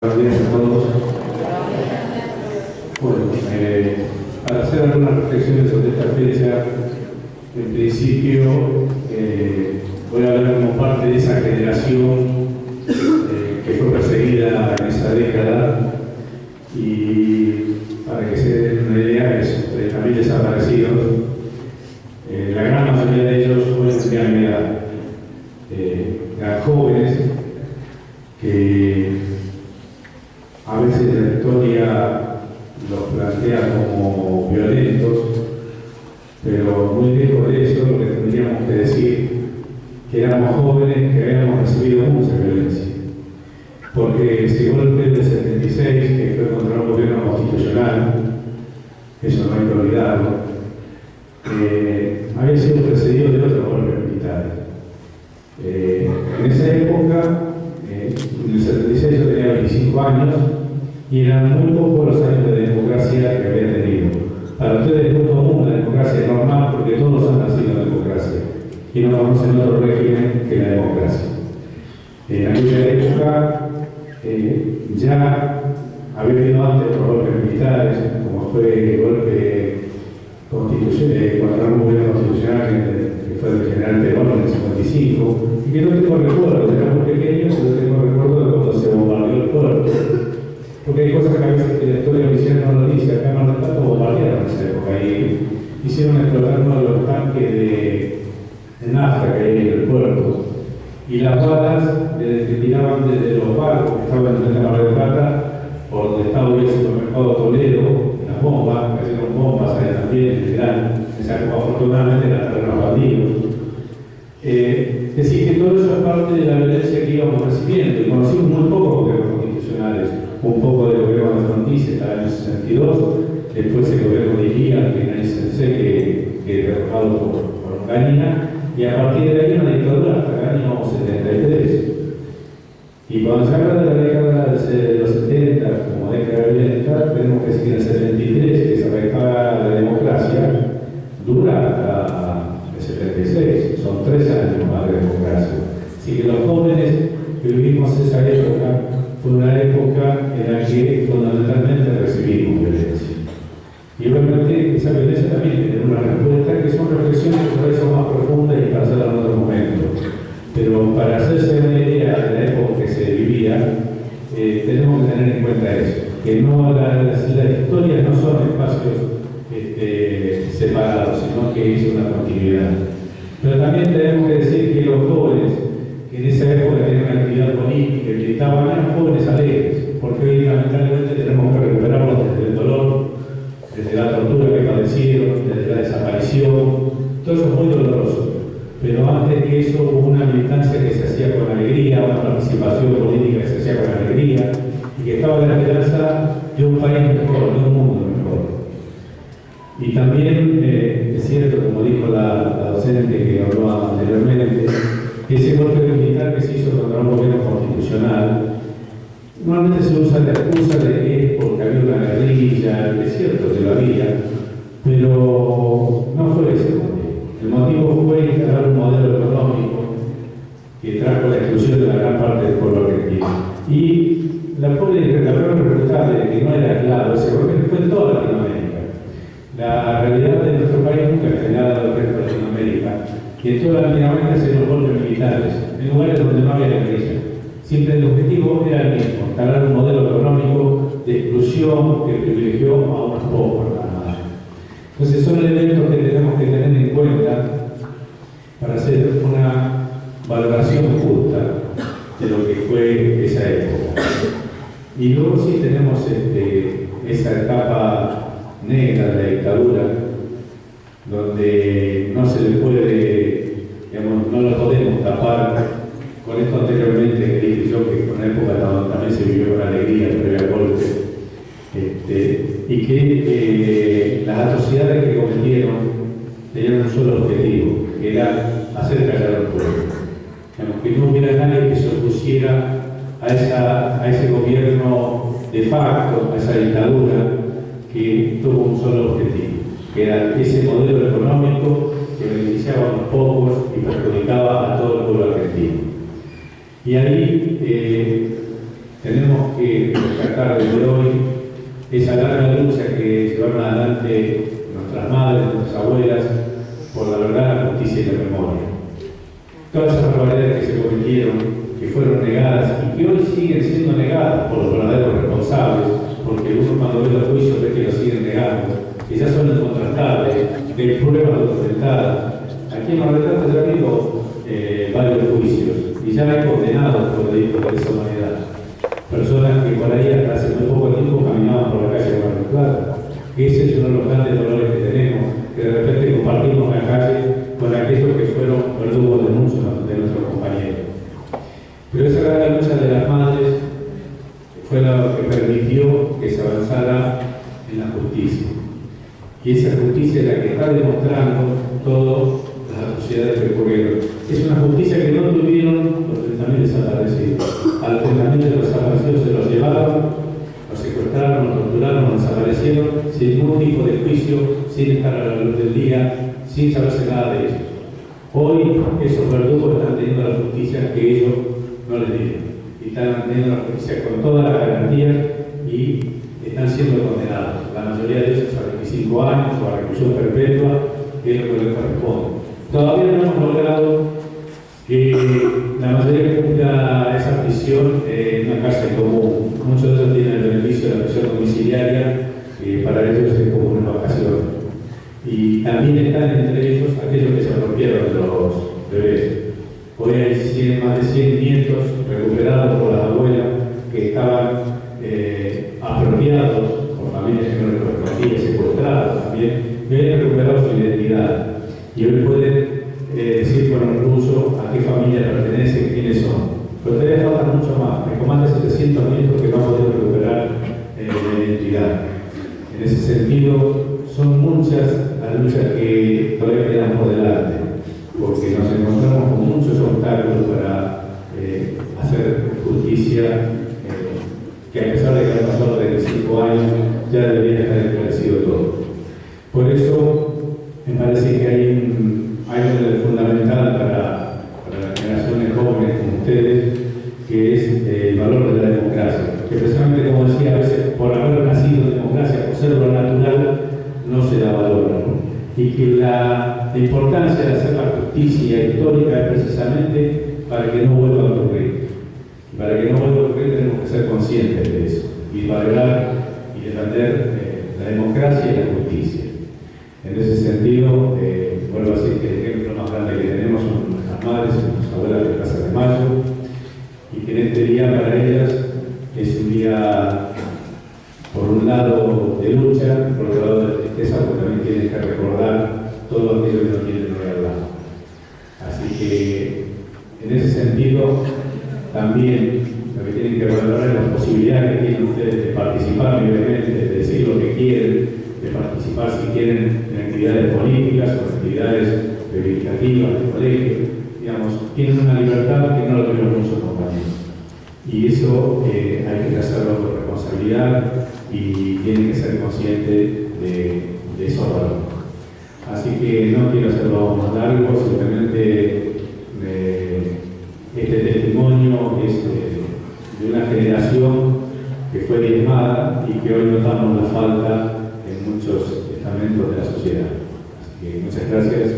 Buenos días a todos. Bueno, para hacer algunas reflexiones sobre esta fecha, en principio voy a hablar como parte de esa generación que fue perseguida en esa década, y para que se den una idea, es 30.000 desaparecidos. La gran mayoría de ellos jóvenes tenían mi edad, eran jóvenes que a veces la historia los plantea como violentos, pero muy lejos de eso. Lo que tendríamos que decir que éramos jóvenes que habíamos recibido mucha violencia, porque ese golpe del 76, que fue contra un gobierno constitucional, eso no hay que olvidarlo, había sido precedido de otros golpes militares. En esa época, en el 76, yo tenía 25 años y eran muy pocos los años de democracia que había tenido. Para ustedes es muy común la democracia normal, porque todos han nacido en democracia y no conocen otro régimen que la democracia. En aquella época ya había habido antes otros golpes militares, como fue el golpe contra un gobierno constitucional que fue del general Perón en el 55, y que no tengo recuerdos, era muy pequeño, pero tengo recuerdo de cuando se bombardeó el puerto. Porque hay cosas que a veces la historia oficial no lo dice. Acá en Mar del Plata bombardearon en esa época y hicieron explotar uno de los tanques de nafta que hay en el puerto, y las balas que tiraban desde los barcos que estaban en Mar del Plata, por donde estaba hoy el supermercado Toledo, las bombas, que hicieron bombas ahí también en general. En esa época afortunadamente eran terrenos bandidos. Decir que todo eso es parte de la violencia que íbamos recibiendo, y conocimos muy pocos gobiernos constitucionales. Un poco del gobierno de Frondizi en el año 62, después el gobierno de Ilián, que en el 66, que derrotado por Onganía, y a partir de ahí una dictadura hasta el año 73. Y cuando se habla de la década de los 70 como década violenta, tenemos que decir que en el 73, que se arraigaba la democracia, dura hasta el 76, son 3 años más de democracia. Así que los jóvenes que vivimos esa época, fue una época en la que fundamentalmente recibimos violencia. Y obviamente esa violencia también tiene una respuesta, que son reflexiones que por ahí son más profundas y para hacerlas en otro momento. Pero para hacerse una idea de la época que se vivía, tenemos que tener en cuenta eso, que no las historias no son espacios separados, sino que es una continuidad. Pero también tenemos que decir que los jóvenes que en esa época tenían una actividad política y militaban, eran jóvenes alegres, porque hoy lamentablemente tenemos que recuperarlos desde el dolor, desde la tortura que padecieron, desde la desaparición. Todo eso es muy doloroso, pero antes que eso hubo una militancia que se hacía con alegría, una participación política que se hacía con alegría, y que estaba en la esperanza de un país mejor, de un mundo mejor. Y también es cierto, como dijo la docente que habló anteriormente, ese golpe militar que se hizo contra un gobierno constitucional, normalmente se usa la excusa de que es porque había una guerrilla, es cierto que lo había, pero no fue ese el motivo. El motivo fue instalar un modelo económico que trajo la exclusión de la gran parte del pueblo argentino. Y la prueba irrefutable de que no era claro ese golpe fue en toda Latinoamérica. La realidad de nuestro país nunca es generada del resto de Latinoamérica. Y en toda Latinoamérica se dieron golpes militares, en lugares donde no había guerrilla. Siempre el objetivo era el mismo, instalar un modelo económico de exclusión que privilegió a unos pocos nada más. Entonces son elementos que tenemos que tener en cuenta para hacer una valoración justa de lo que fue esa época. Y luego sí tenemos esa etapa negra de la dictadura, donde no se le puede, digamos, no lo podemos tapar con esto anteriormente que dije yo, que fue una época donde también se vivió con alegría previo al golpe, y que las atrocidades que cometieron tenían un solo objetivo, que era hacer callar al pueblo. Digamos, que no hubiera nadie que se opusiera a ese gobierno de facto, a esa dictadura, que tuvo un solo objetivo, que era ese modelo económico que beneficiaba a unos pocos y perjudicaba a todo el pueblo argentino. Y ahí tenemos que rescatar desde hoy esa larga lucha que llevaron adelante nuestras madres, nuestras abuelas, por la verdad, la justicia y la memoria. Todas esas barbaridades que se cometieron, que fueron negadas y que hoy siguen siendo negadas por los verdaderos responsables, porque uno cuando ve los juicios ve que los siguen negando, que ya son incontrastables, de pruebas documentadas. Aquí en Mar del Plata ya ha habido varios juicios y ya hay condenados por delitos de lesa humanidad. Personas que por ahí hasta hace muy poco tiempo caminaban por la calle de Mar del Plata. Ese es uno de los grandes dolores que tenemos, que de repente compartimos la calle con aquellos que fueron verdugos de muchos de nuestros compañeros. Pero esa gran lucha de las madres fue lo que permitió que se avanzara en la justicia. Y esa justicia es la que está demostrando todas las atrocidades que ocurrieron. Es una justicia que no tuvieron los 30.000 desaparecidos. A los 30.000 desaparecidos se los llevaron, los secuestraron, los torturaron, los desaparecieron sin ningún tipo de juicio, sin estar a la luz del día, sin saberse nada de ellos. Hoy esos verdugos están teniendo la justicia que ellos no les dieron. Y están teniendo la justicia con todas las garantías y están siendo condenados. La mayoría de ellos a 25 años o a reclusión perpetua, que es lo que les corresponde. Todavía no hemos logrado que la mayoría cumpla esa prisión en una cárcel común. Muchos de ellos tienen el beneficio de la prisión domiciliaria, para ellos es como una vacación. Y también están entre ellos aquellos que se apropiaron de los bebés. Hoy hay más de 100 nietos recuperados por las abuelas que estaban apropiados por familias que no les correspondían, secuestrados también, y hoy han recuperado su identidad. Y hoy pueden decir con orgullo a qué familia pertenecen, quiénes son. Pero todavía falta mucho más. Hay más de 700 nietos que no han podido recuperar la identidad. En ese sentido, son muchas las luchas que todavía quedan por delante, porque nos encontramos con muchos obstáculos para hacer justicia, que a pesar de que han pasado 25 años, ya debería estar esclarecido todo. Por eso, me parece que hay algo fundamental para las generaciones jóvenes como ustedes, que es el valor de la democracia. Que precisamente, como decía, a veces por haber nacido en democracia, por ser lo natural, no se da valor, ¿no? Y que la importancia de hacer la justicia histórica es precisamente para que no vuelva a ocurrir. Y para que no vuelva a ocurrir tenemos que ser conscientes de eso y valorar y defender la democracia y la justicia. En ese sentido, vuelvo a decir que el ejemplo más grande que tenemos son nuestras madres y nuestras abuelas de Plaza de Mayo, y que en este día para ellas es un día, por un lado, de lucha, por otro lado de tristeza, porque también tienen que recordar todo aquello que no tienen hoy al lado. Así que, en ese sentido, también lo que tienen que valorar es la posibilidad que tienen ustedes de participar libremente, de decir lo que quieren, de participar si quieren en actividades políticas o actividades reivindicativas de colegio. Digamos, tienen una libertad que no lo tuvieron muchos compañeros. Y eso hay que hacerlo con responsabilidad y tienen que ser conscientes de esos valores. Así que no quiero hacerlo más largo, simplemente este testimonio es de una generación que fue diezmada y que hoy notamos la falta en muchos estamentos de la sociedad. Así que muchas gracias.